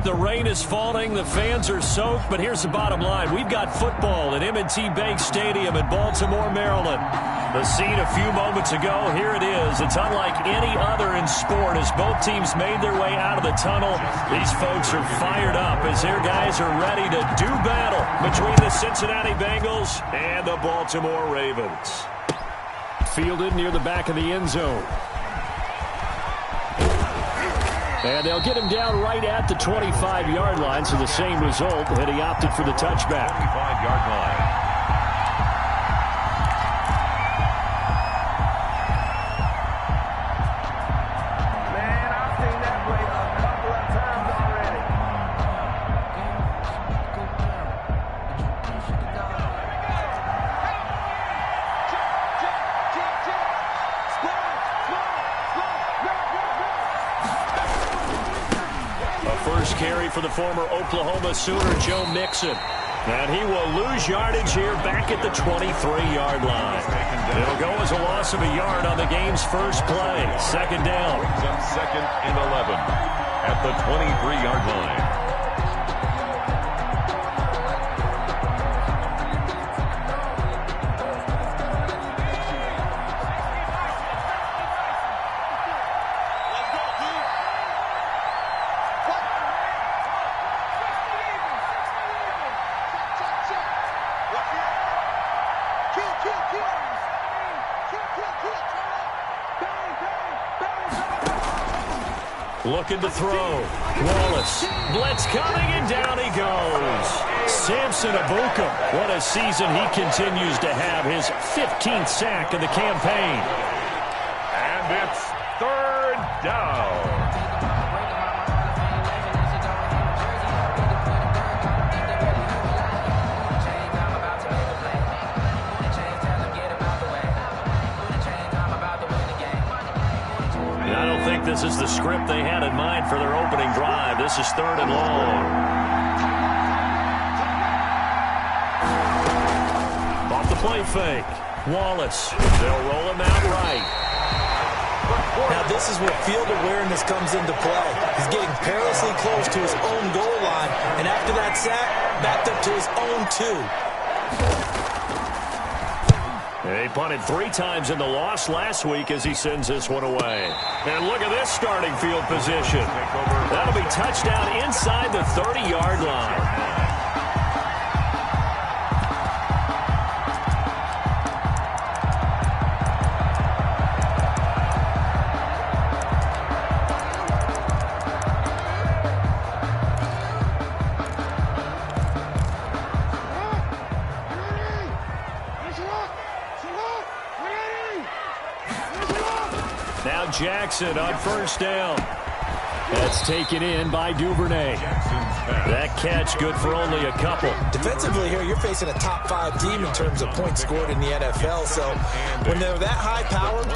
the rain is falling, the fans are soaked, but here's the bottom line. We've got football at M&T Bank Stadium in Baltimore, Maryland. The scene a few moments ago, here it is. It's unlike any other in sport as both teams made their way out of the tunnel. These folks are fired up as their guys are ready to do battle between the Cincinnati Bengals and the Baltimore Ravens. Fielded near the back of the end zone. And they'll get him down right at the 25-yard line, so the same result, and he opted for the touchback. 25-yard line. Carry for the former Oklahoma Sooner, Joe Mixon. And he will lose yardage here back at the 23-yard line. It'll go as a loss of a yard on the game's first play. Second down. Brings up second and 11 at the 23-yard line. Looking to throw. Wallace. Blitz coming, and down he goes. Samson Abuka. What a season he continues to have. His 15th sack of the campaign. And it's third down. This is the script they had in mind for their opening drive. This is third and long. Off the play fake. Wallace. They'll roll him out right. Now this is where field awareness comes into play. He's getting perilously close to his own goal line, and after that sack, backed up to his own 2. He punted 3 times in the loss last week as he sends this one away. And look at this starting field position. That'll be touchdown inside the 30-yard line. Now Jackson on first down. That's taken in by Duvernay. That catch good for only a couple. Defensively here, you're facing a top 5 team in terms of points scored in the NFL. So when they're that high powered,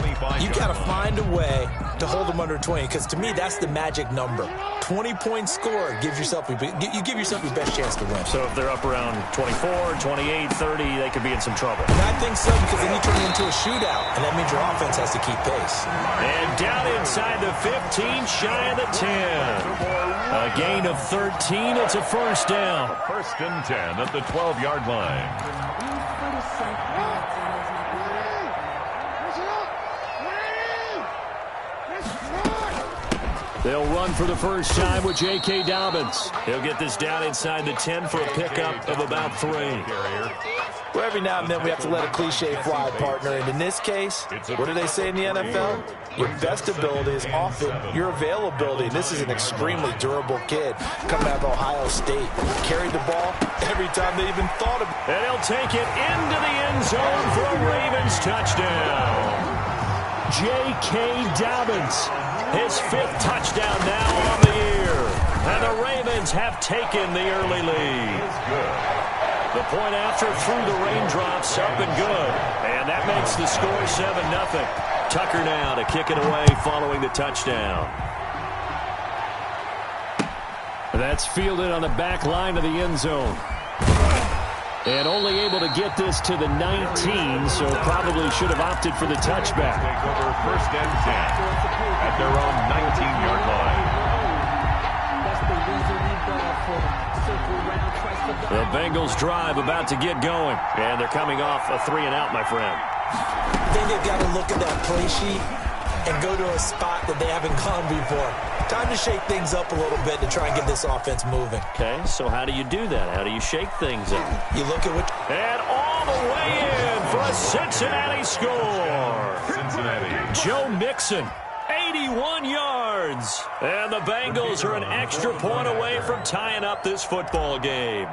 you got to find a way to hold them under 20. Because to me, that's the magic number. 20 points scored gives yourself you give yourself your best chance to win. So if they're up around 24, 28, 30, they could be in some trouble. And I think so, because then you turn it into a shootout, and that means your offense has to keep pace. And down inside the 15, shy of the 10. A gain of 13. It's a first down. First and 10 at the 12-yard line. They'll run for the first time with J.K. Dobbins. He'll get this down inside the 10 for a pickup of about 3. Well, every now and then we have to let a cliche fly, partner. And in this case, what do they say in the NFL? Your best ability is often your availability. And this is an extremely durable kid coming out of Ohio State. Carried the ball every time they even thought of it. And he'll take it into the end zone for a Ravens touchdown. J.K. Dobbins. His 5th touchdown now on the year. And the Ravens have taken the early lead. The point after through the raindrops up and good. And that makes the score 7-0. Tucker now to kick it away following the touchdown. That's fielded on the back line of the end zone. And only able to get this to the 19, so probably should have opted for the touchback. Take over first and 10 at their own 19-yard line. The Bengals drive about to get going. And they're coming off a 3-and-out, my friend. I think they've got to look at that play sheet and go to a spot that they haven't gone before. Time to shake things up a little bit to try and get this offense moving. Okay, so how do you do that? How do you shake things up? You look at what... And all the way in for a Cincinnati score. Cincinnati. Joe Mixon, 81 yards. And the Bengals are an extra point away from tying up this football game.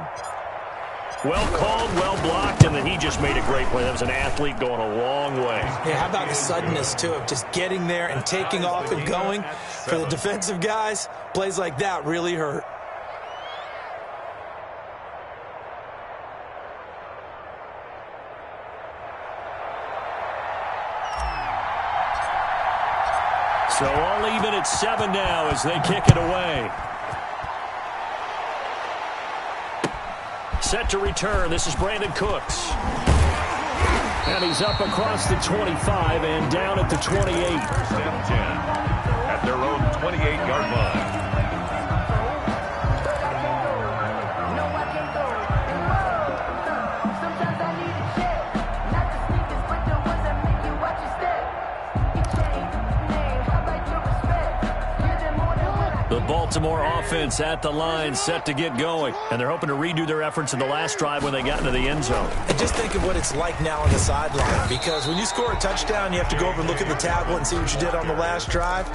Well called, well blocked, and then he just made a great play. That was an athlete going a long way. Yeah, how about the suddenness, too, of just getting there and taking off and going? For the defensive guys, plays like that really hurt. So all even at 7 now as they kick it away. Set to return. This is Brandon Cooks. And he's up across the 25 and down at the 28. First and 10 at their own 28-yard line. The Baltimore offense at the line, set to get going. And they're hoping to redo their efforts in the last drive when they got into the end zone. And just think of what it's like now on the sideline, because when you score a touchdown, you have to go over and look at the tablet and see what you did on the last drive.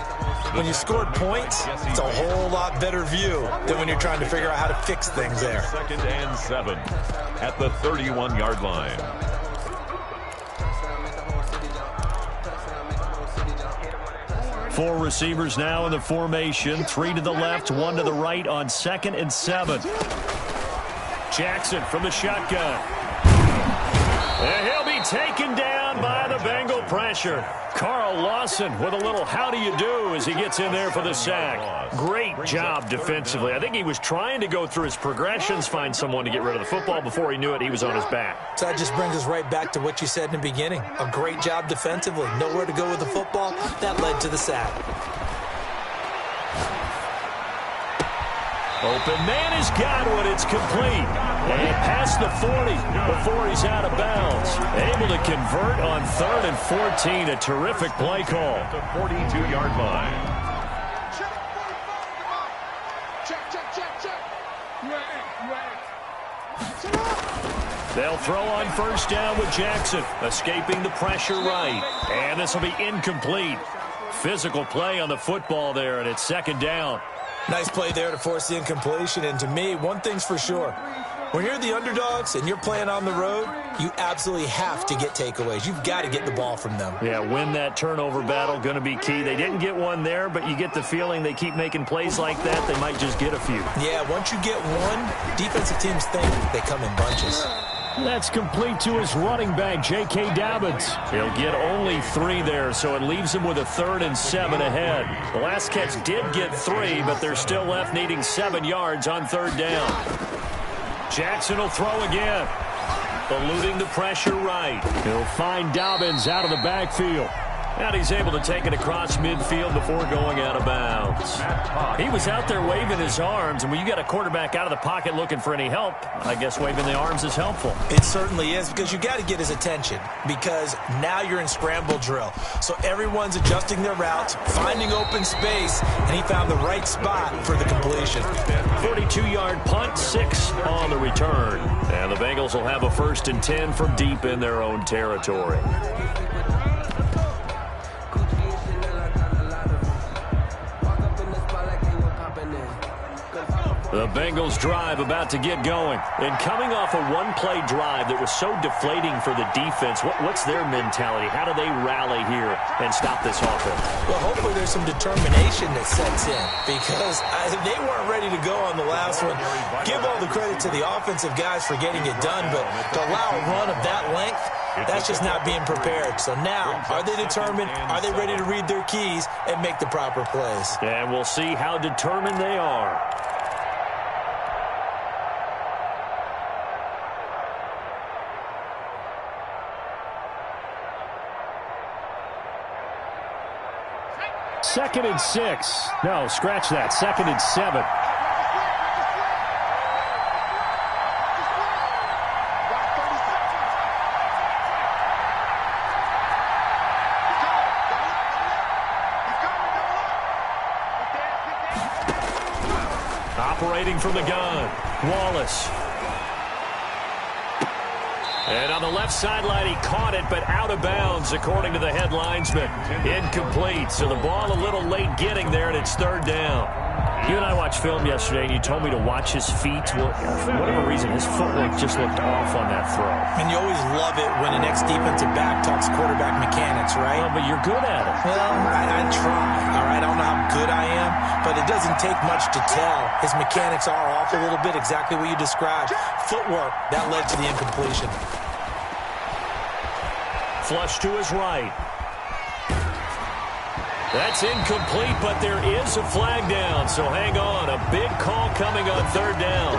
When you scored points, it's a whole lot better view than when you're trying to figure out how to fix things there. Second and 7 at the 31-yard line. Four receivers now in the formation. 3 to the left, 1 to the right on 2nd and 7. Jackson from the shotgun. And he'll be taken down by the Bengal pressure. Carl Lawson with a little how do you do as he gets in there for the sack. Great job defensively. I think he was trying to go through his progressions, find someone to get rid of the football. Before he knew it, he was on his back. So that just brings us right back to what you said in the beginning. A great job defensively. Nowhere to go with the football. That led to the sack. Open man has got one. It's complete. And past the 40 before he's out of bounds. Able to convert on 3rd and 14. A terrific play call. The 42-yard line. They'll throw on first down with Jackson. Escaping the pressure right. And this will be incomplete. Physical play on the football there, and it's 2nd down. Nice play there to force the incompletion. And to me, one thing's for sure. When you're the underdogs and you're playing on the road, you absolutely have to get takeaways. You've got to get the ball from them. Yeah, win that turnover battle, going to be key. They didn't get one there, but you get the feeling they keep making plays like that, they might just get a few. Yeah, once you get one, defensive teams think they come in bunches. That's complete to his running back, J.K. Dobbins. He'll get only 3 there, so it leaves him with a 3rd and 7 ahead. The last catch did get 3, but they're still left needing 7 yards on 3rd down. Jackson will throw again. Eluding the pressure right. He'll find Dobbins out of the backfield. And he's able to take it across midfield before going out of bounds. He was out there waving his arms, and when you got a quarterback out of the pocket looking for any help, I guess waving the arms is helpful. It certainly is, because you got to get his attention, because now you're in scramble drill. So everyone's adjusting their routes, finding open space, and he found the right spot for the completion. 42-yard punt, 6 on the return. And the Bengals will have a 1st and 10 from deep in their own territory. The Bengals drive about to get going. And coming off a one-play drive that was so deflating for the defense, what's their mentality? How do they rally here and stop this offense? Well, hopefully there's some determination that sets in, because they weren't ready to go on the last one. Give all the credit to the offensive guys for getting it done, but to allow a run of that length, that's just not being prepared. So now, are they determined? Are they ready to read their keys and make the proper plays? And we'll see how determined they are. Second and 6. No, scratch that. 2nd and 7. Operating from the gun, Wallace. And on the left sideline, he caught it, but out of bounds, according to the head linesman. Incomplete, so the ball a little late getting there, and it's third down. You and I watched film yesterday, and you told me to watch his feet. Well, for whatever reason, his footwork just looked off on that throw. And you always love it when an ex-defensive back talks quarterback mechanics, right? Well, but you're good at it. Well, I try, all right? I don't know how good I am, but it doesn't take much to tell. His mechanics are off a little bit, exactly what you described. Footwork, that led to the incompletion. Flush to his right. That's incomplete, but there is a flag down, so hang on. A big call coming on third down.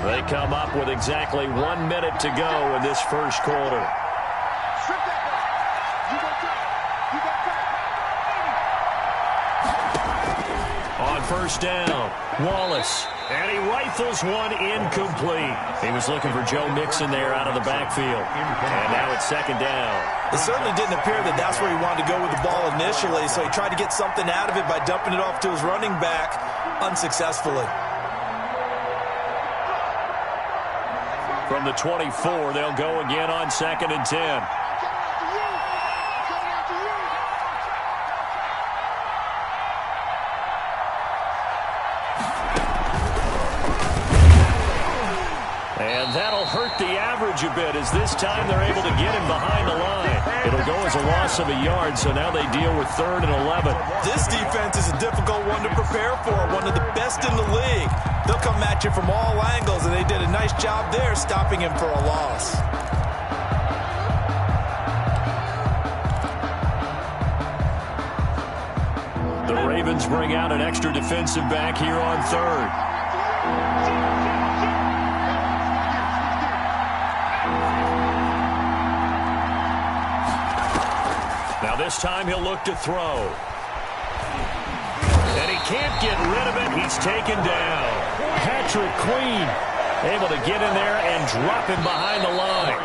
They come up with exactly 1 minute to go in this first quarter. On first down, Wallace, and he rifles one incomplete. He was looking for Joe Mixon there out of the backfield, and now it's second down. It certainly didn't appear that that's where he wanted to go with the ball initially, so he tried to get something out of it by dumping it off to his running back unsuccessfully. From the 24, they'll go again on 2nd and 10. And that'll hurt the average a bit, as this time they're able to get him behind the line. It'll go as a loss of a yard, so now they deal with 3rd and 11. This defense is a difficult one to prepare for, one of the best in the league. They'll come at you from all angles, and they did a nice job there stopping him for a loss. The Ravens bring out an extra defensive back here on 3rd. Now this time he'll look to throw. And he can't get rid of it. He's taken down. Patrick Queen able to get in there and drop him behind the line.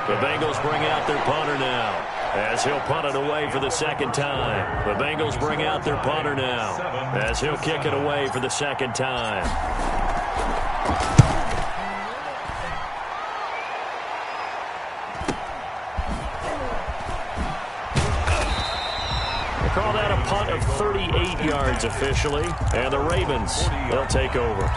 The Bengals bring out their punter now, as he'll punt it away for the second time. The Bengals bring out their punter now, as he'll kick it away for the second time. Call that a punt of 38 yards officially, and the Ravens, they'll take over.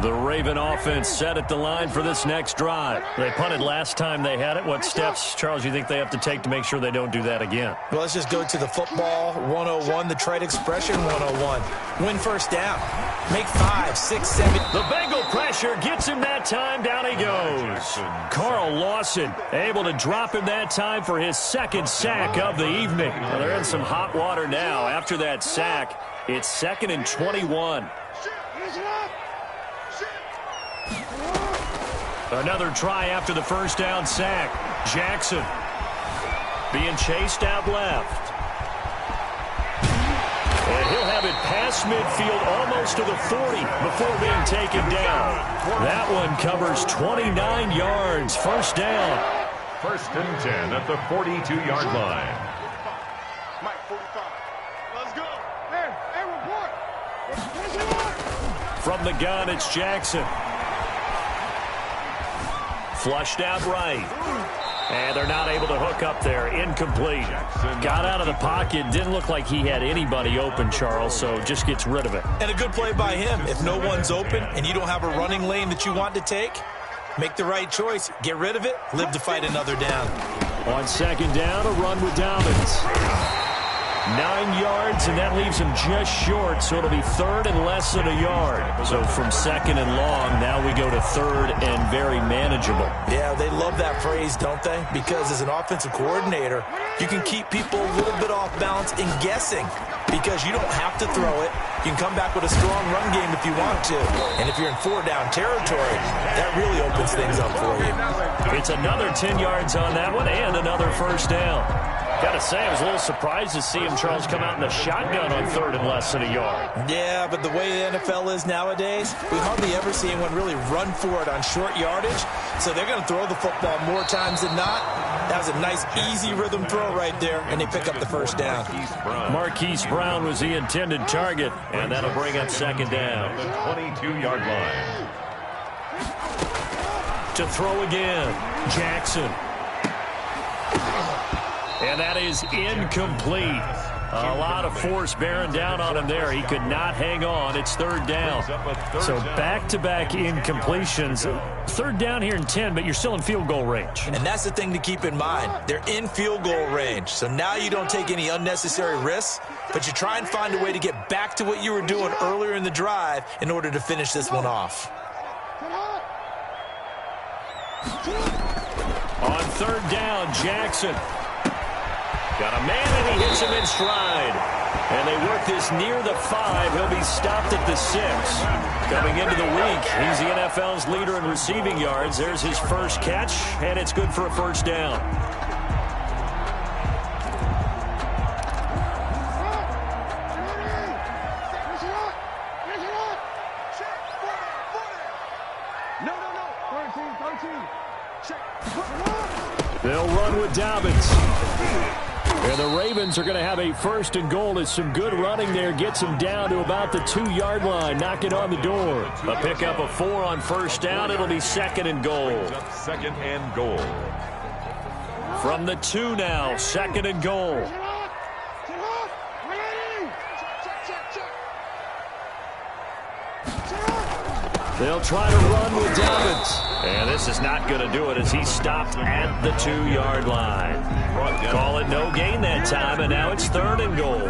The Raven offense set at the line for this next drive. They punted last time they had it. What steps, Charles, you think they have to take to make sure they don't do that again? Well, let's just go to the football 101, the trade expression 101. Win first down. Make 5, 6, 7. The Bengal pressure gets him that time. Down he goes. Carl Lawson able to drop him that time for his second sack of the evening. Well, they're in some hot water now. After that sack, it's 2nd and 21. Another try after the first down sack. Jackson being chased out left. And he'll have it past midfield almost to the 40 before being taken down. That one covers 29 yards. First down. 1st and 10 at the 42-yard line. Mike, 45. Let's go. Hey, report. From the gun, it's Jackson. Flushed out right. And they're not able to hook up there. Incomplete. Got out of the pocket. Didn't look like he had anybody open, Charles, so just gets rid of it. And a good play by him. If no one's open and you don't have a running lane that you want to take, make the right choice. Get rid of it. Live to fight another down. On 2nd down, a run with Dobbins. 9 yards, and that leaves him just short, so it'll be 3rd and less than a yard. So from 2nd and long, now we go to 3rd and very manageable. Yeah, they love that phrase, don't they? Because as an offensive coordinator, you can keep people a little bit off balance and guessing, because you don't have to throw it. You can come back with a strong run game if you want to. And if you're in 4-down territory, that really opens things up for you. It's another 10 yards on that one and another first down. Got to say, I was a little surprised to see him, Charles, come out in the shotgun on third and less than a yard. Yeah, but the way the NFL is nowadays, we hardly ever see anyone really run for it on short yardage. So they're going to throw the football more times than not. That was a nice, easy rhythm throw right there, and they pick up the first down. Marquise Brown was the intended target, and that'll bring up second down. The 22-yard line. To throw again, Jackson. And that is incomplete. A lot of force bearing down on him there. He could not hang on. It's third down. So back-to-back incompletions. Third down here in 10, but you're still in field goal range. And that's the thing to keep in mind. They're in field goal range. So now you don't take any unnecessary risks, but you try and find a way to get back to what you were doing earlier in the drive in order to finish this one off. On third down, Jackson. Got a man, and he hits him in stride. And they work this near the 5. He'll be stopped at the 6. Coming into the week, he's the NFL's leader in receiving yards. There's his first catch, and it's good for a first down. They'll run with Dobbins. And the Ravens are going to have a first and goal. As some good running there gets him down to about the 2-yard line. Knock it on the door. A pickup of 4 on first down. It'll be second and goal. Second and goal. From the 2 now, second and goal. They'll try to run with Dobbins. And this is not going to do it as he's stopped at the 2-yard line. Call it no gain that time, and now it's third and goal.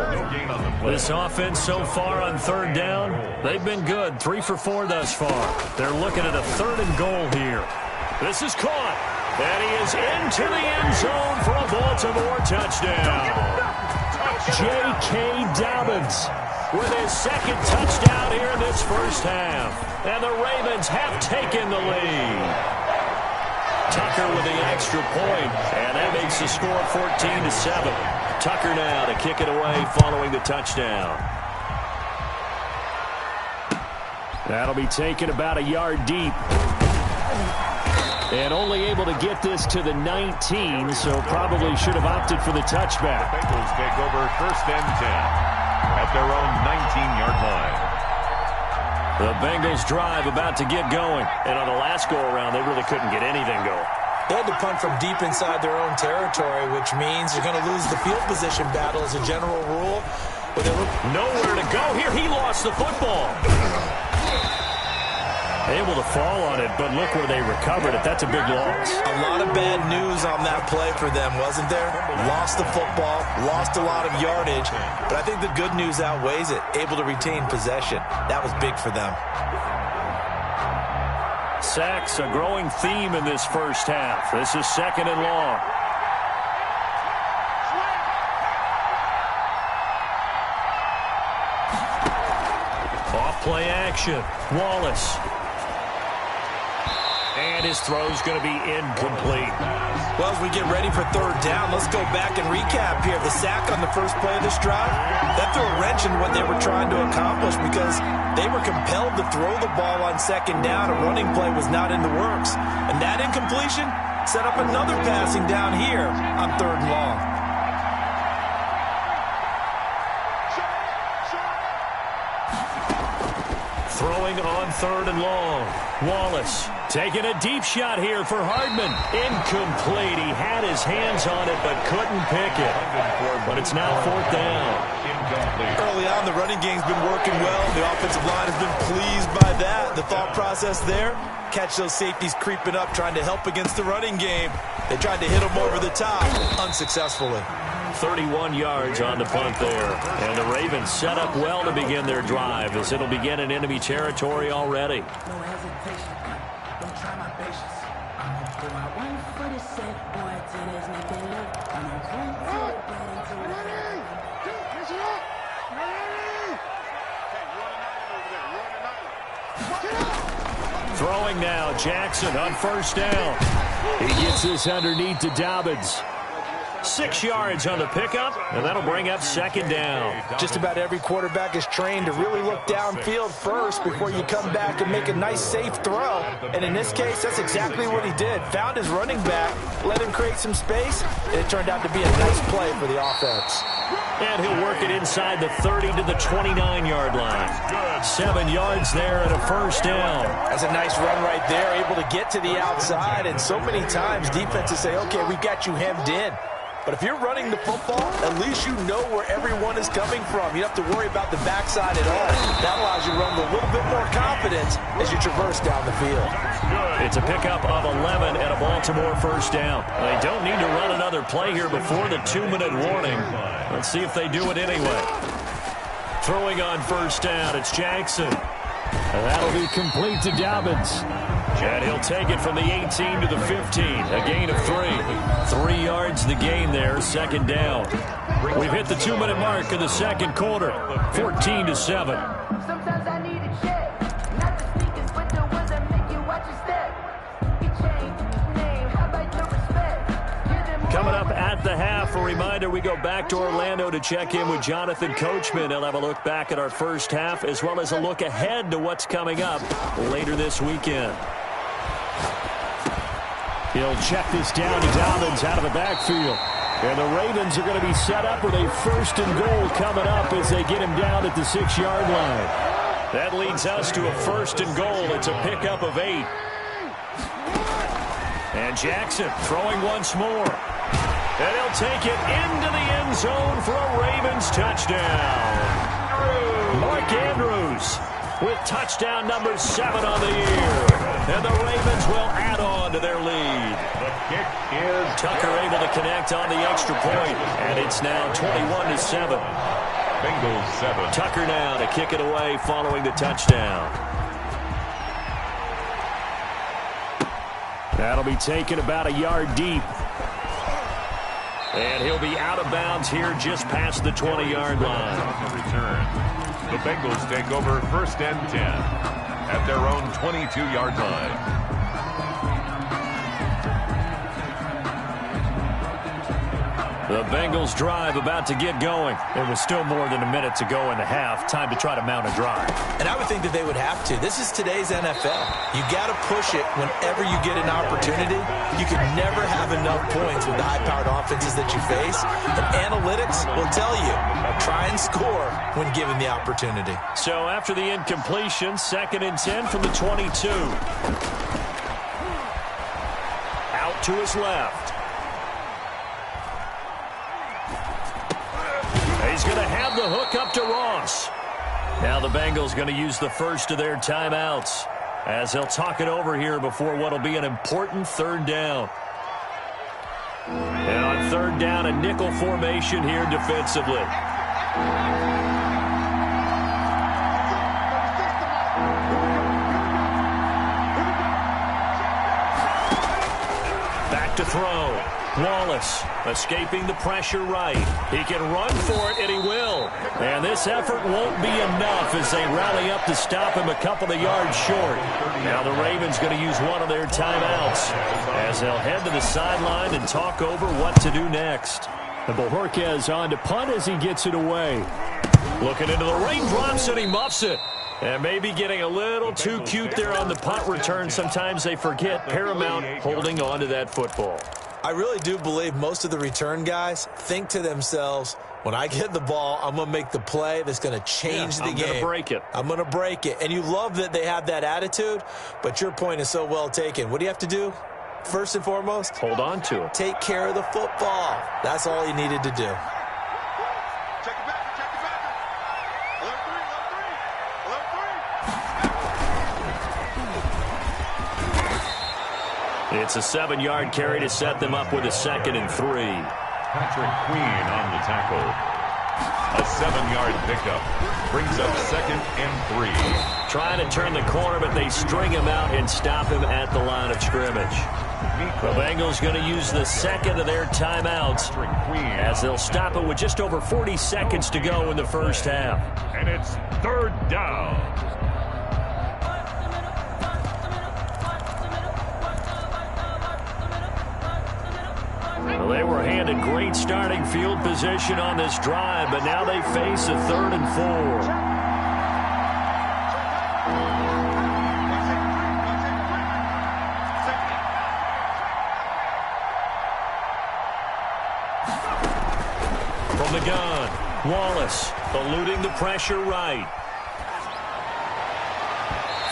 This offense so far on third down, they've been good. 3 for 4 thus far. They're looking at a third and goal here. This is caught. And he is into the end zone for a Baltimore touchdown. J.K. Dobbins with his second touchdown here in this first half. And the Ravens have taken the lead. Tucker with the extra point, and that makes the score 14-7. Tucker now to kick it away following the touchdown. That'll be taken about a yard deep. And only able to get this to the 19, so probably should have opted for the touchback. The Bengals take over first and 10 at their own 19-yard line. The Bengals drive about to get going. And on the last go-around, they really couldn't get anything going. They had to punt from deep inside their own territory, which means you're going to lose the field position battle as a general rule. But nowhere to go here. He lost the football. Able to fall on it, but look where they recovered it. That's a big loss. A lot of bad news on that play for them, wasn't there? Lost the football, lost a lot of yardage, but I think the good news outweighs it. Able to retain possession. That was big for them. Sacks, a growing theme in this first half. This is second and long. Off play action. Wallace. And his throw's going to be incomplete. Well, as we get ready for third down, let's go back and recap here. The sack on the first play of this drive, that threw a wrench in what they were trying to accomplish because they were compelled to throw the ball on second down. A running play was not in the works. And that incompletion set up another passing down here on third and long. Throwing on third and long. Wallace taking a deep shot here for Hardman. Incomplete. He had his hands on it but couldn't pick it. But it's now fourth down. Early on, the running game's been working well. The offensive line has been pleased by that. The thought process there, catch those safeties creeping up, trying to help against the running game. They tried to hit them over the top, unsuccessfully. 31 yards on the punt there. And the Ravens set up well to begin their drive as it'll begin in enemy territory already. Throwing now, Jackson on first down. He gets this underneath to Dobbins. 6 6 yards on the pickup, and that'll bring up second down. Just about every quarterback is trained to really look downfield first before you come back and make a nice, safe throw. And in this case, that's exactly what he did. Found his running back, let him create some space, and it turned out to be a nice play for the offense. And he'll work it inside the 30 to the 29-yard line. 7 yards there and a first down. That's a nice run right there, able to get to the outside. And so many times defenses say, okay, we've got you hemmed in. But if you're running the football, at least you know where everyone is coming from. You don't have to worry about the backside at all. That allows you to run with a little bit more confidence as you traverse down the field. It's a pickup of 11 and a Baltimore first down. They don't need to run another play here before the 2-minute warning. Let's see if they do it anyway. Throwing on first down, it's Jackson. And that'll be complete to Dobbins. And he'll take it from the 18 to the 15. A gain of 3. 3 yards the gain there, second down. We've hit the 2-minute mark in the second quarter. 14 to 7. Sometimes I need a check. Not the sneakers, but the ones that make you watch your step. Your chain, name, how about your respect? Coming up at the half, a reminder we go back to Orlando to check in with Jonathan Coachman. He'll have a look back at our first half as well as a look ahead to what's coming up later this weekend. He'll check this down to Dobbins out of the backfield. And the Ravens are going to be set up with a first and goal coming up as they get him down at the 6-yard line. That leads us to a first and goal. It's a pickup of 8. And Jackson throwing once more. And he'll take it into the end zone for a Ravens touchdown. Mark Andrews with touchdown number 7 on the year. And the Ravens will add on to their lead. The kick is Tucker able to connect on the extra point, and it's now 21 to 7. Bengals 7. Tucker now to kick it away following the touchdown. That'll be taken about a yard deep. And he'll be out of bounds here just past the 20-yard line. On the return. The Bengals take over first and 10 at their own 22-yard line. The Bengals drive about to get going. There was still more than a minute to go in the half. Time to try to mount a drive. And I would think that they would have to. This is today's NFL. You got to push it whenever you get an opportunity. You can never have enough points with the high-powered offenses that you face. And analytics will tell you, try and score when given the opportunity. So after the incompletion, 2nd and 10 from the 22. Out to his left. He's going to have the hook up to Ross. Now the Bengals going to use the first of their timeouts as they'll talk it over here before what will be an important 3rd down. And on 3rd down, a nickel formation here defensively. Back to throw. Wallace escaping the pressure right. He can run for it, and he will. And this effort won't be enough as they rally up to stop him a couple of yards short. Now the Ravens going to use one of their timeouts as they'll head to the sideline and talk over what to do next. And Bojorquez on to punt as he gets it away. Looking into the raindrops, and he muffs it. And maybe getting a little too cute there on the punt return. Sometimes they forget paramount holding on to that football. I really do believe most of the return guys think to themselves, when I get the ball, I'm going to make the play that's going to change the game. I'm going to break it. I'm going to break it. And you love that they have that attitude, but your point is so well taken. What do you have to do? First and foremost, hold on to it. Take care of the football. That's all you needed to do. Check it back. Alert three. It's a 7-yard carry to set them up with a 2nd and 3. Patrick Queen on the tackle. A 7-yard pickup brings up 2nd and 3. Trying to turn the corner, but they string him out and stop him at the line of scrimmage. The Bengals going to use the 2nd of their timeouts as they'll stop it with just over 40 seconds to go in the first half. And it's 3rd down. Well, they were handed great starting field position on this drive, but now they face a 3rd and 4. From the gun, Wallace eluding the pressure right.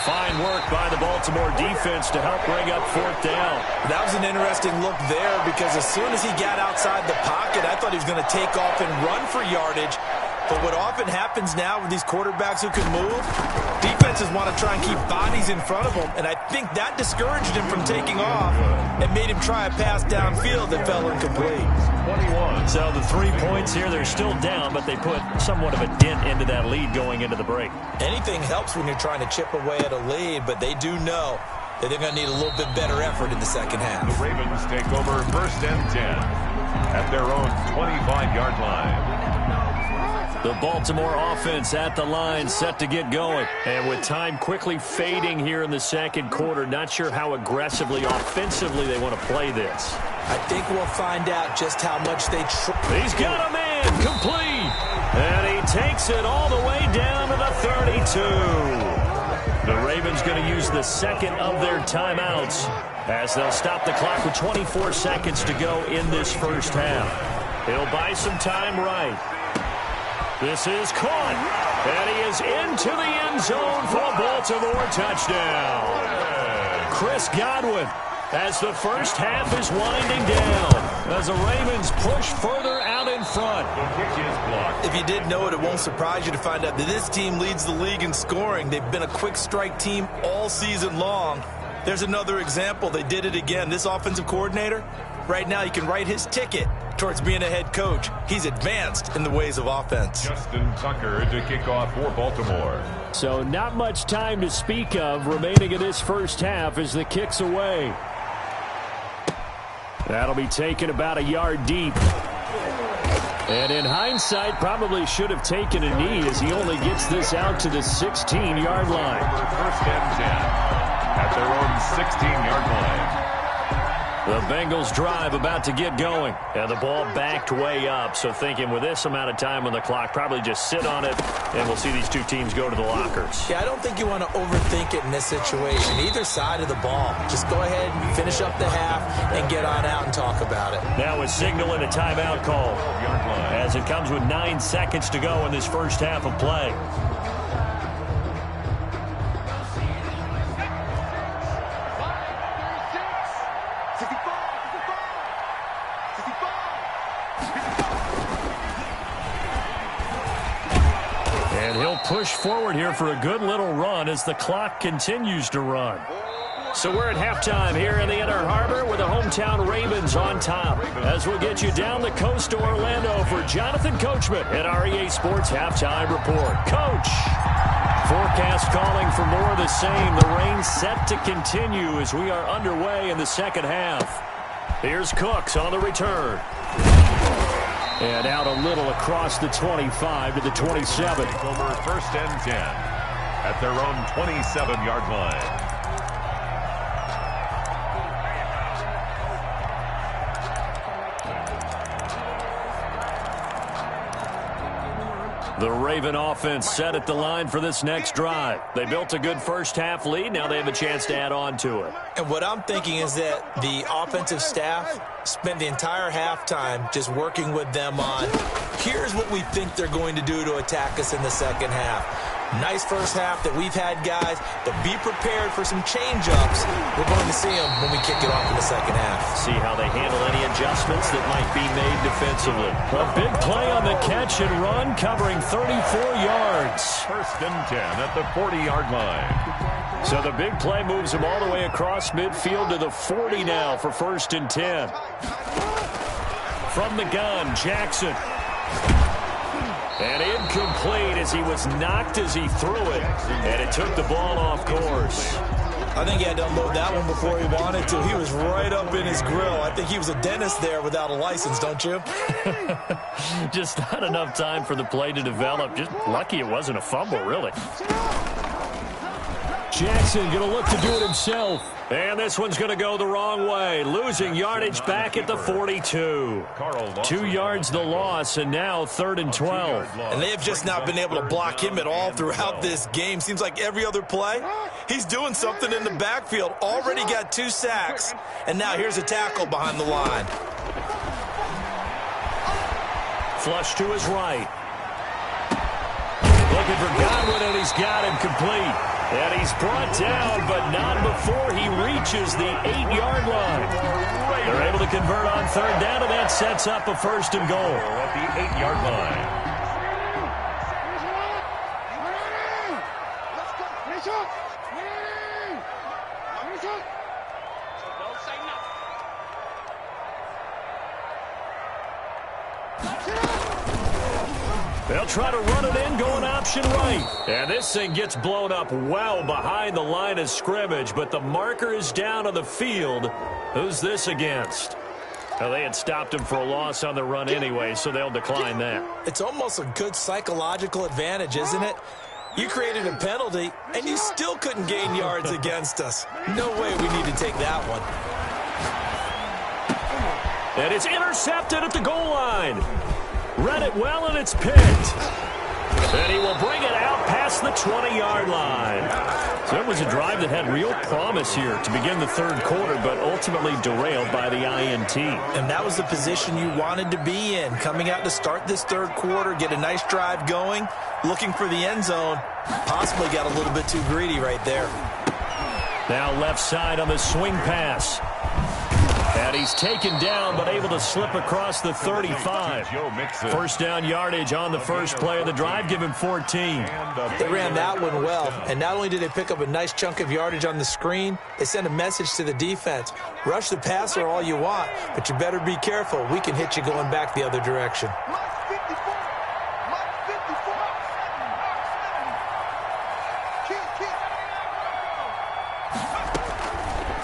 Fine work by the Baltimore defense to help bring up 4th down. That was an interesting look there because as soon as he got outside the pocket, I thought he was going to take off and run for yardage. But what often happens now with these quarterbacks who can move, defenses want to try and keep bodies in front of them, and I think that discouraged him from taking off and made him try a pass downfield that fell incomplete. 21. So the 3 points here, they're still down, but they put somewhat of a dent into that lead going into the break. Anything helps when you're trying to chip away at a lead, but they do know that they're going to need a little bit better effort in the second half. The Ravens take over 1st and 10 at their own 25-yard line. The Baltimore offense at the line, set to get going. And with time quickly fading here in the second quarter, not sure how aggressively, offensively they want to play this. I think we'll find out just how much they try. He's got a man complete. And he takes it all the way down to the 32. The Ravens going to use the second of their timeouts as they'll stop the clock with 24 seconds to go in this first half. He'll buy some time right. This is caught, and he is into the end zone for a Baltimore touchdown. Chris Godwin, as the first half is winding down, as the Ravens push further out in front. The kick is blocked. If you didn't know it, it won't surprise you to find out that this team leads the league in scoring. They've been a quick strike team all season long. There's another example. They did it again. This offensive coordinator, right now, you can write his ticket towards being a head coach. He's advanced in the ways of offense. Justin Tucker to kick off for Baltimore. So not much time to speak of remaining in this first half as the kick's away. That'll be taken about a yard deep. And in hindsight, probably should have taken a knee as he only gets this out to the 16-yard line. 1st and 10 at their own 16-yard line. The Bengals drive about to get going. And the ball backed way up. So thinking with this amount of time on the clock, probably just sit on it, and we'll see these two teams go to the lockers. Yeah, I don't think you want to overthink it in this situation. Either side of the ball. Just go ahead and finish up the half and get on out and talk about it. Now a signal and a timeout call as it comes with 9 seconds to go in this first half of play. And he'll push forward here for a good little run as the clock continues to run. So we're at halftime here in the Inner Harbor with the hometown Ravens on top. As we'll get you down the coast to Orlando for Jonathan Coachman at REA Sports Halftime Report. Coach! Forecast calling for more of the same. The rain set to continue as we are underway in the second half. Here's Cooks on the return. And out a little across the 25 to the 27. Over 1st and 10 at their own 27-yard line. The Raven offense set at the line for this next drive. They built a good first half lead. Now they have a chance to add on to it. And what I'm thinking is that the offensive staff spent the entire halftime just working with them on, here's what we think they're going to do to attack us in the second half. Nice first half that we've had, guys, but be prepared for some change-ups. We're going to see them when we kick it off in the second half. See how they handle any adjustments that might be made defensively. A big play on the catch and run, covering 34 yards. 1st and 10 at the 40-yard line. So the big play moves him all the way across midfield to the 40 now for 1st and 10. From the gun, Jackson. And incomplete as he was knocked as he threw it. And it took the ball off course. I think he had to unload that one before he wanted to. He was right up in his grill. I think he was a dentist there without a license, don't you? Just not enough time for the play to develop. Just lucky it wasn't a fumble, really. Jackson going to look to do it himself. And this one's going to go the wrong way. Losing yardage back at the 42. 2 yards the loss, and now 3rd and 12. And they have just not been able to block him at all throughout this game. Seems like every other play, he's doing something in the backfield. Already got 2 sacks, and now here's a tackle behind the line. Flush to his right. Looking for Godwin, and he's got him complete. And he's brought down, but not before he reaches the 8-yard line. They're able to convert on 3rd down, and that sets up a 1st and goal. At the 8-yard line. They'll try to run it in, going option right. And this thing gets blown up well behind the line of scrimmage, but the marker is down on the field. Who's this against? Well, they had stopped him for a loss on the run anyway, so they'll decline that. It's almost a good psychological advantage, isn't it? You created a penalty, and you still couldn't gain yards against us. No way we need to take that one. And it's intercepted at the goal line. Read it well, and it's picked. And he will bring it out past the 20-yard line. So it was a drive that had real promise here to begin the 3rd quarter, but ultimately derailed by the INT. And that was the position you wanted to be in. Coming out to start this 3rd quarter, get a nice drive going, looking for the end zone. Possibly got a little bit too greedy right there. Now left side on the swing pass. And he's taken down, but able to slip across the 35. 1st down yardage on the first play of the drive, give him 14. They ran that one well, and not only did they pick up a nice chunk of yardage on the screen, they sent a message to the defense. Rush the passer all you want, but you better be careful. We can hit you going back the other direction.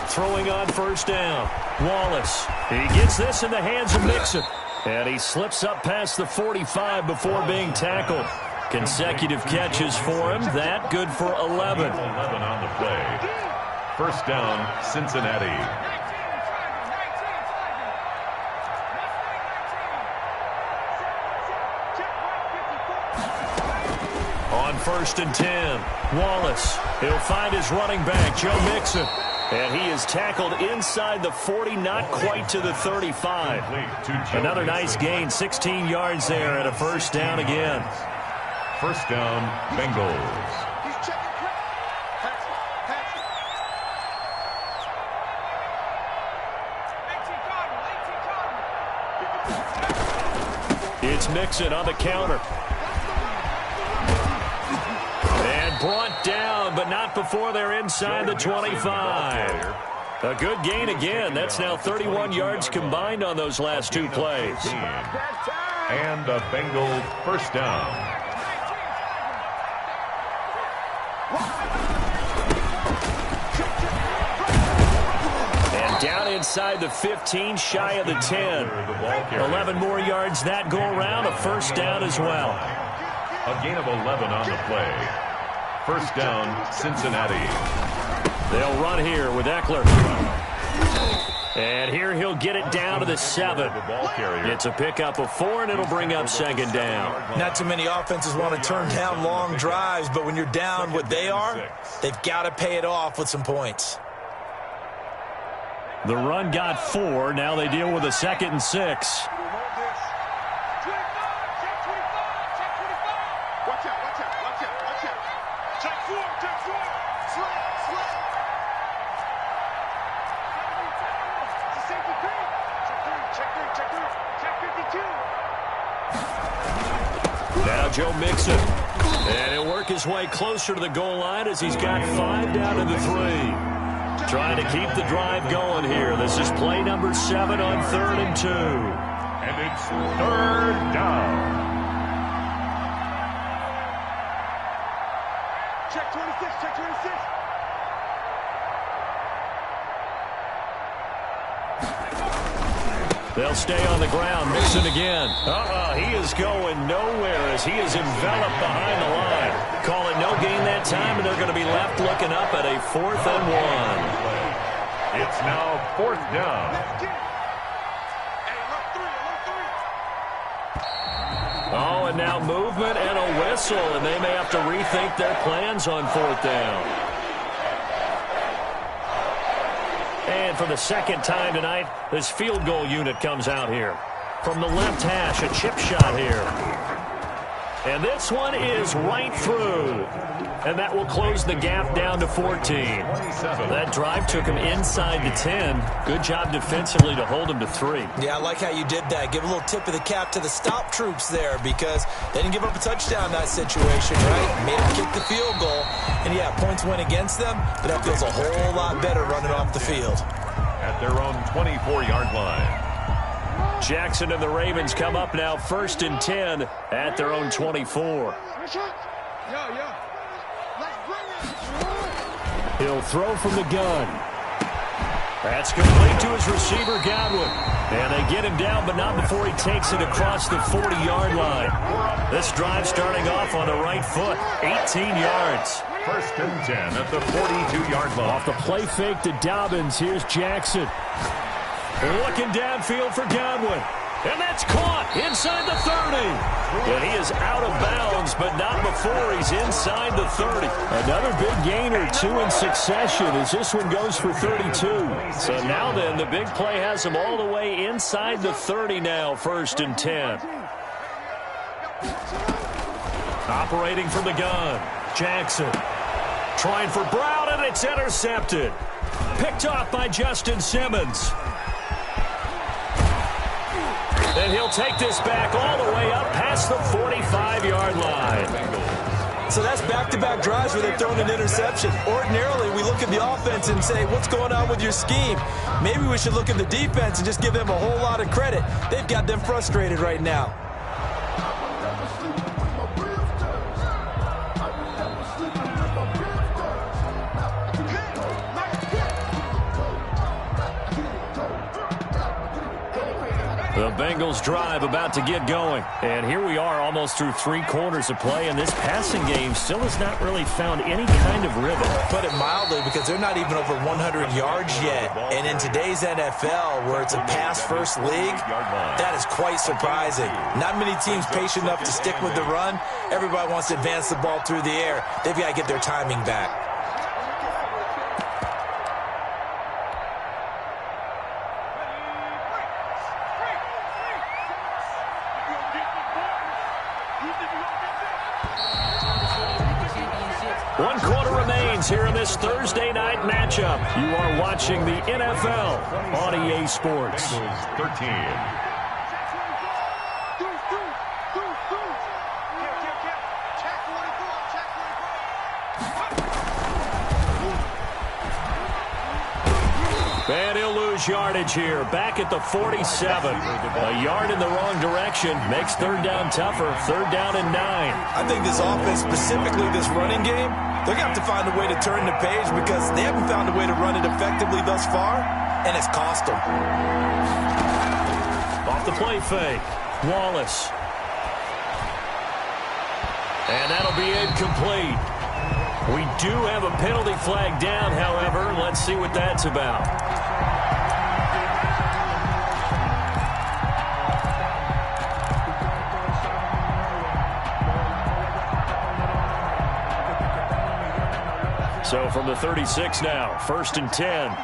Throwing on 1st down. Wallace. He gets this in the hands of Mixon. And he slips up past the 45 before being tackled. Consecutive catches for him. That good for 11. 11 on the play. 1st down, Cincinnati. On 1st and 10, Wallace. He'll find his running back, Joe Mixon. And he is tackled inside the 40, not quite to the 35. Another nice gain, 16 yards there, and a 1st down again. 1st down, Bengals. It's Mixon on the counter. And brought down, but not before they're inside the 25. A good gain again. That's now 31 yards combined on those last 2 plays. And a Bengal 1st down. And down inside the 15, shy of the 10. 11 more yards that go around, a 1st down as well. A gain of 11 on the play. 1st down, Cincinnati. They'll run here with Eckler. And here he'll get it down to the 7. It's a pickup of 4, and it'll bring up 2nd down. Not too many offenses want to turn down long drives, but when you're down what they are, they've got to pay it off with some points. The run got 4. Now they deal with a 2nd and 6. Now Joe Mixon. And he'll work his way closer to the goal line as he's got 5 down to the 3. Trying to keep the drive going here. This is play number 7 on 3rd and 2. And it's 3rd down. Check 26, check 26. They'll stay on the ground. Mixon again. He is going nowhere as he is enveloped behind the line. call it no gain that time, and they're going to be left looking up at a 4th and 1. It's now 4th down. Oh, and now movement and a whistle, and they may have to rethink their plans on 4th down. And for the second time tonight, this field goal unit comes out here. From the left hash, a chip shot here. And this one is right through. And that will close the gap down to 14. That drive took him inside the 10. Good job defensively to hold him to 3. Yeah, I like how you did that. Give a little tip of the cap to the stop troops there because they didn't give up a touchdown in that situation, right? Made them kick the field goal. And, yeah, points went against them, but that feels a whole lot better running off the field. At their own 24-yard line. Jackson and the Ravens come up now 1st and 10 at their own 24. He'll throw from the gun. That's complete to his receiver, Godwin. And they get him down, but not before he takes it across the 40-yard line. This drive starting off on the right foot, 18 yards. 1st and 10 at the 42-yard line. Off the play fake to Dobbins, here's Jackson. Looking downfield for Godwin. And that's caught inside the 30. And he is out of bounds, but not before he's inside the 30. Another big gain or 2 in succession as this one goes for 32. So now then, the big play has him all the way inside the 30 now, 1st and 10. Operating from the gun, Jackson. Trying for Brown, and it's intercepted. Picked off by Justin Simmons. And he'll take this back all the way up past the 45-yard line. So that's back-to-back drives where they're throwing an interception. Ordinarily, we look at the offense and say, what's going on with your scheme? Maybe we should look at the defense and just give them a whole lot of credit. They've got them frustrated right now. The Bengals drive about to get going. And here we are almost through 3 quarters of play, and this passing game still has not really found any kind of rhythm. Put it mildly, because they're not even over 100 yards yet. And in today's NFL, where it's a pass-first league, that is quite surprising. Not many teams patient enough to stick with the run. Everybody wants to advance the ball through the air. They've got to get their timing back. One quarter remains here in this Thursday night matchup. You are watching the NFL on EA Sports. 13. And he'll lose yardage here. Back at the 47. A yard in the wrong direction makes 3rd down tougher. 3rd down and 9. I think this offense, specifically this running game, they're going to have to find a way to turn the page because they haven't found a way to run it effectively thus far, and it's cost them. Off the play fake. Wallace. And that'll be incomplete. We do have a penalty flag down, however. Let's see what that's about. So from the 36 now, 1st and 10.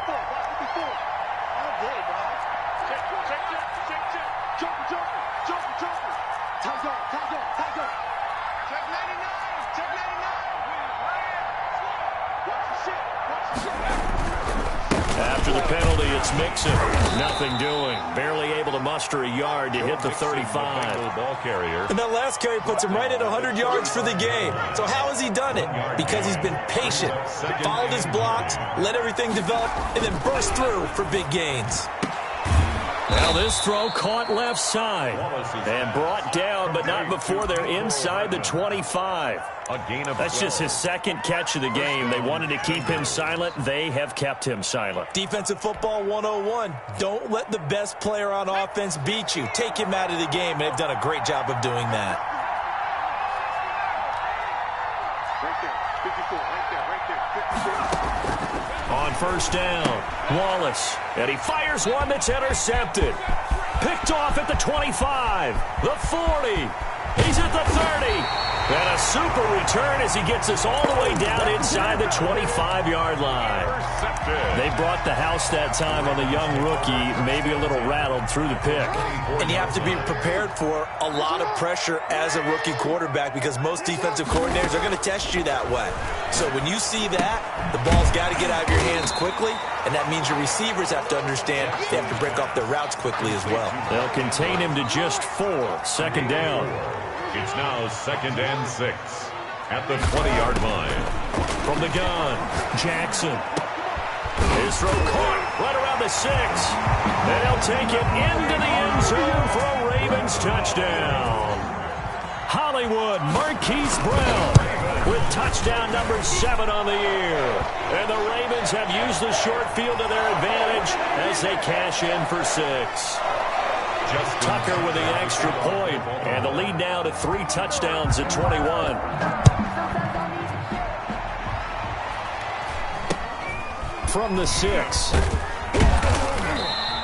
After the penalty, it's Mixon. Nothing doing. Barely able to muster a yard to hit the 35. Ball carrier. And that last carry puts him right at 100 yards for the game. So how has he done it? Because he's been patient, followed his blocks, let everything develop, and then burst through for big gains. Now this throw caught left side and brought down, but not before they're inside the 25. That's just his 2nd catch of the game. They wanted to keep him silent. They have kept him silent. Defensive football 101. Don't let the best player on offense beat you. Take him out of the game, and they've done a great job of doing that. On first down, Wallace. And he fires one that's intercepted. Picked off at the 25, the 40. He's at the 30. And a super return as he gets us all the way down inside the 25-yard line. They brought the house that time on the young rookie, maybe a little rattled through the pick. And you have to be prepared for a lot of pressure as a rookie quarterback because most defensive coordinators are going to test you that way. So when you see that, the ball's got to get out of your hands quickly, and that means your receivers have to understand they have to break off their routes quickly as well. They'll contain him to just 4. Second down. It's now 2nd and 6 at the 20-yard line. From the gun, Jackson. His throw caught right around the 6. And he'll take it into the end zone for a Ravens touchdown. Hollywood Marquise Brown with touchdown number 7 on the year. And the Ravens have used the short field to their advantage as they cash in for 6. Tucker with the extra point, and the lead now to 3 touchdowns at 21. From the 6.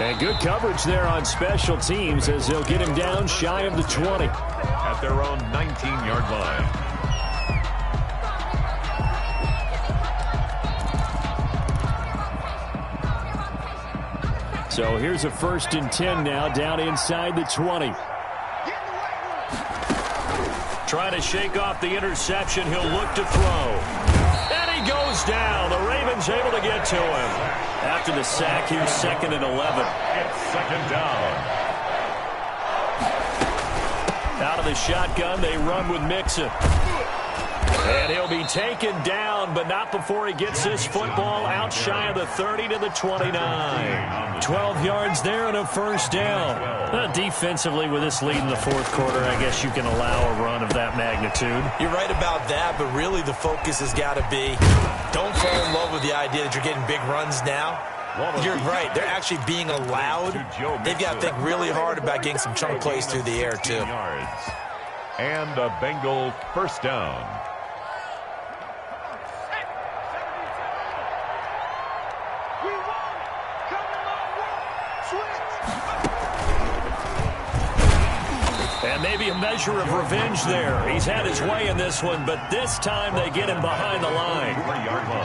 And good coverage there on special teams as they'll get him down shy of the 20. At their own 19-yard line. So here's a 1st and 10 now, down inside the 20. Trying to shake off the interception. He'll look to throw. And he goes down. The Ravens able to get to him. After the sack, here's 2nd and 11. It's 2nd down. Out of the shotgun, they run with Mixon. And he'll be taken down, but not before he gets this football out shy of the 30 to the 29. 12 yards there and a 1st down. Defensively, with this lead in the 4th quarter, I guess you can allow a run of that magnitude. You're right about that, but really the focus has got to be don't fall in love with the idea that you're getting big runs now. You're right. They're actually being allowed. They've got to think really hard about getting some chunk plays through the air, too. And a Bengal 1st down. And maybe a measure of revenge there. He's had his way in this one, but this time they get him behind the line.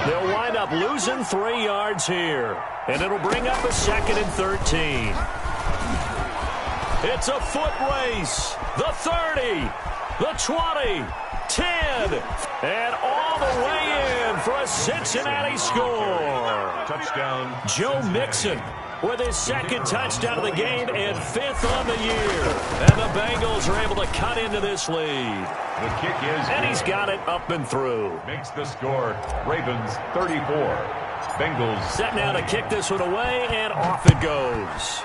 They'll wind up losing 3 yards here. And it'll bring up a 2nd and 13. It's a foot race. The 30, the 20, 10, and all the way in for a Cincinnati score. Touchdown. Joe Mixon with his 2nd touchdown of the game and 5th on the year. And the Bengals are able to cut into this lead. The kick is and he's got it up and through. Makes the score Ravens 34. Bengals set now to kick this one away, and off it goes.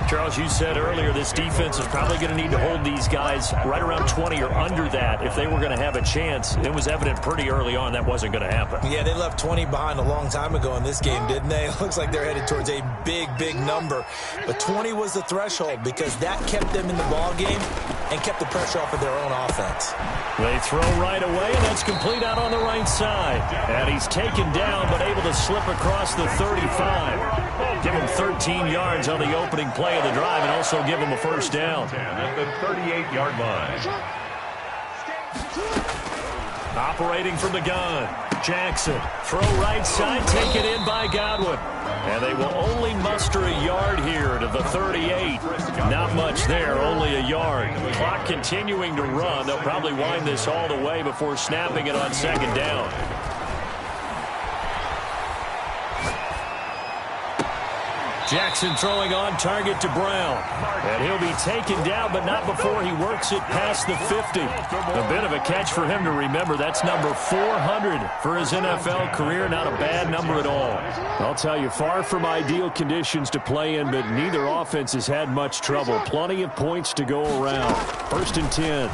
Charles, you said earlier this defense is probably going to need to hold these guys right around 20 or under that if they were going to have a chance. It was evident pretty early on that wasn't going to happen. Yeah, they left 20 behind a long time ago in this game, didn't they? It looks like they're headed towards a big, big number. But 20 was the threshold because that kept them in the ball game and kept the pressure off of their own offense. They throw right away, and that's complete out on the right side. And he's taken down but able to slip across the 35. Give him 13 yards on the opening play of the drive and also give him a 1st down. At the 38-yard line. Operating from the gun, Jackson. Throw right side, taken in by Godwin. And they will only muster a yard here to the 38. Not much there, only a yard. Clock continuing to run. They'll probably wind this all the way before snapping it on 2nd down. Jackson throwing on target to Brown. And he'll be taken down, but not before he works it past the 50. A bit of a catch for him to remember. That's number 400 for his NFL career. Not a bad number at all. I'll tell you, far from ideal conditions to play in, but neither offense has had much trouble. Plenty of points to go around. 1st and 10.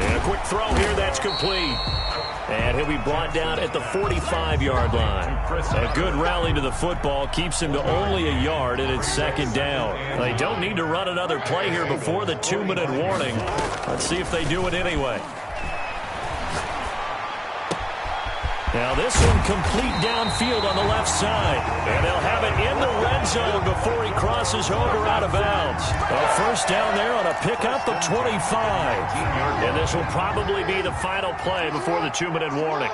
And a quick throw here, that's complete. And he'll be brought down at the 45-yard line. A good rally to the football keeps him to only a yard, and it's second down. They don't need to run another play here before the 2-minute warning. Let's see if they do it anyway. Now this one complete downfield on the left side. And they'll have it in the red zone before he crosses over out of bounds. A first down there on a pickup of 25. And this will probably be the final play before the 2-minute warning.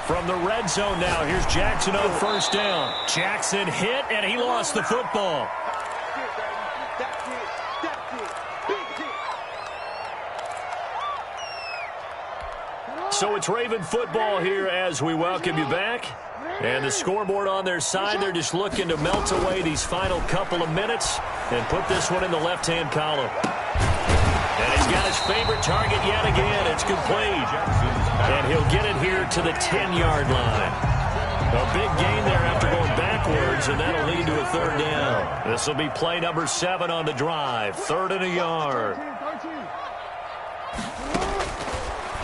From the red zone now, here's Jackson on first down. Jackson hit, and he lost the football. So it's Raven football here as we welcome you back. And the scoreboard on their side, they're just looking to melt away these final couple of minutes and put this one in the left-hand column. And he's got his favorite target yet again. It's complete. And he'll get it here to the 10-yard line. A big gain there after going backwards, and that'll lead to a third down. This will be play number 7 on the drive. 3rd and a yard.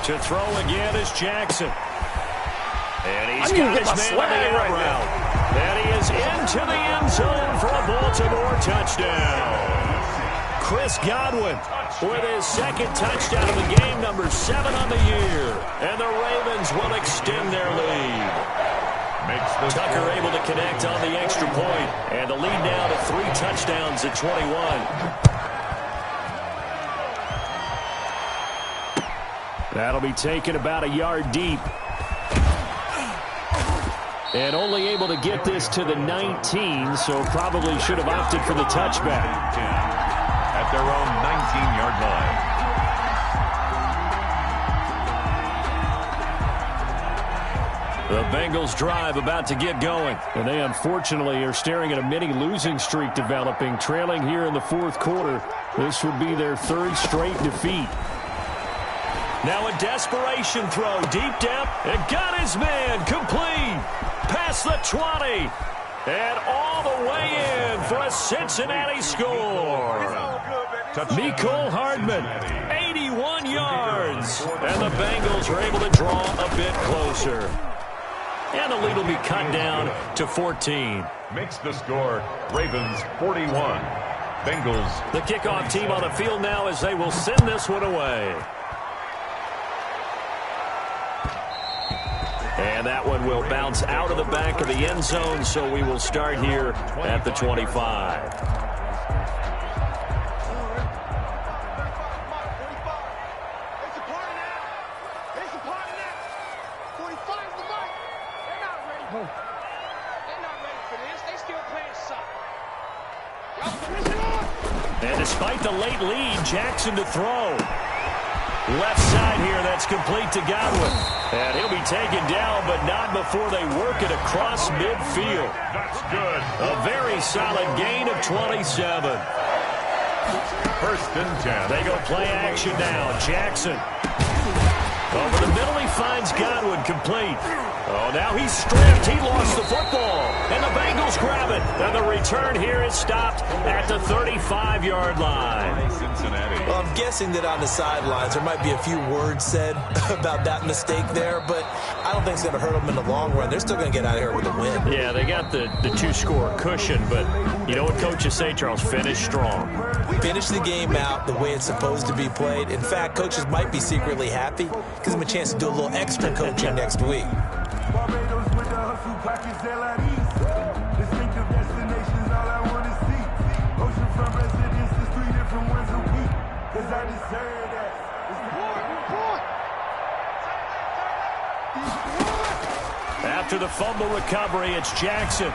To throw again is Jackson. And he's got his man on the out route. And he is into the end zone for a Baltimore touchdown. Chris Godwin with his second touchdown of the game, number 7 on the year. And the Ravens will extend their lead. Tucker able to connect on the extra point. And the lead now to 3 touchdowns at 21. That'll be taken about a yard deep. And only able to get this to the 19, so probably should have opted for the touchback. At their own 19-yard line. The Bengals drive about to get going. And they unfortunately are staring at a mini losing streak developing, trailing here in the 4th quarter. This would be their 3rd straight defeat. Now a desperation throw, deep depth, and got his man complete. Past the 20, and all the way in for a Cincinnati score. Mecole Hardman, 81 yards, and the Bengals are able to draw a bit closer. And the lead will be cut down to 14. Makes the score Ravens 41. Bengals. The kickoff team on the field now as they will send this one away. And that one will bounce out of the back of the end zone, so we will start here at the 25. And despite the late lead, Jackson to throw. Left side here, that's complete to Godwin. And he'll be taken down, but not before they work it across midfield. That's good. A very solid gain of 27. 1st and 10. They go play action now. Jackson. Over the middle, he finds Godwin complete. Oh, now he's stripped. He lost the football. And the Bengals grab it. And the return here is stopped at the 35-yard line. Cincinnati. Well, I'm guessing that on the sidelines there might be a few words said about that mistake there, but I don't think it's going to hurt them in the long run. They're still going to get out of here with a win. Yeah, they got the 2-score cushion, but you know what coaches say, Charles? Finish strong. Finish the game out the way it's supposed to be played. In fact, coaches might be secretly happy. Gives them a chance to do a little extra coaching next week. Barbados with the hustle package, they like east. Distinctive destinations, all I want to see. Oceanfront residences, 3 different ones a week. Cause I deserve that. After the fumble recovery, it's Jackson.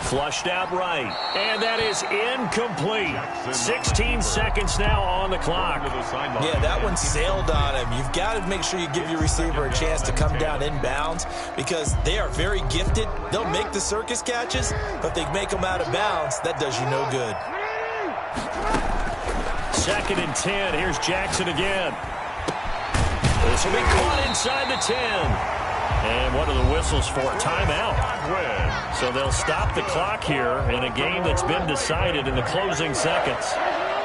Flushed out right. And that is incomplete. 16 seconds now on the clock. Yeah, that one sailed on him. You've got to make sure you give your receiver a chance to come down inbounds because they are very gifted. They'll make the circus catches, but if they make them out of bounds, that does you no good. 2nd and 10. Here's Jackson again. This will be caught inside the 10. And what are the whistles for? Timeout. So they'll stop the clock here in a game that's been decided in the closing seconds.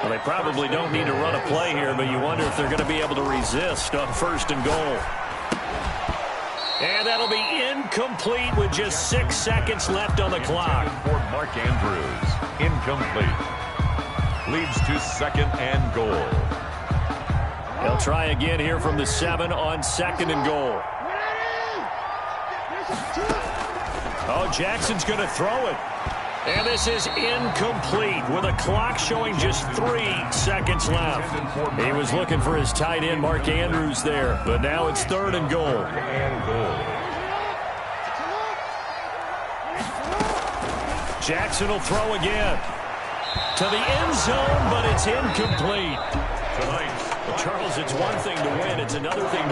Well, they probably don't need to run a play here, but you wonder if they're going to be able to resist on 1st and goal. And that'll be incomplete with just 6 seconds left on the clock. For Mark Andrews, incomplete. Leads to 2nd and goal. They'll try again here from the 7 on 2nd and goal. Oh, Jackson's going to throw it. And this is incomplete with a clock showing just 3 seconds left. He was looking for his tight end, Mark Andrews, there. But now it's 3rd and goal. Jackson will throw again. To the end zone, but it's incomplete. Tonight, Charles, it's one thing to win. It's another thing to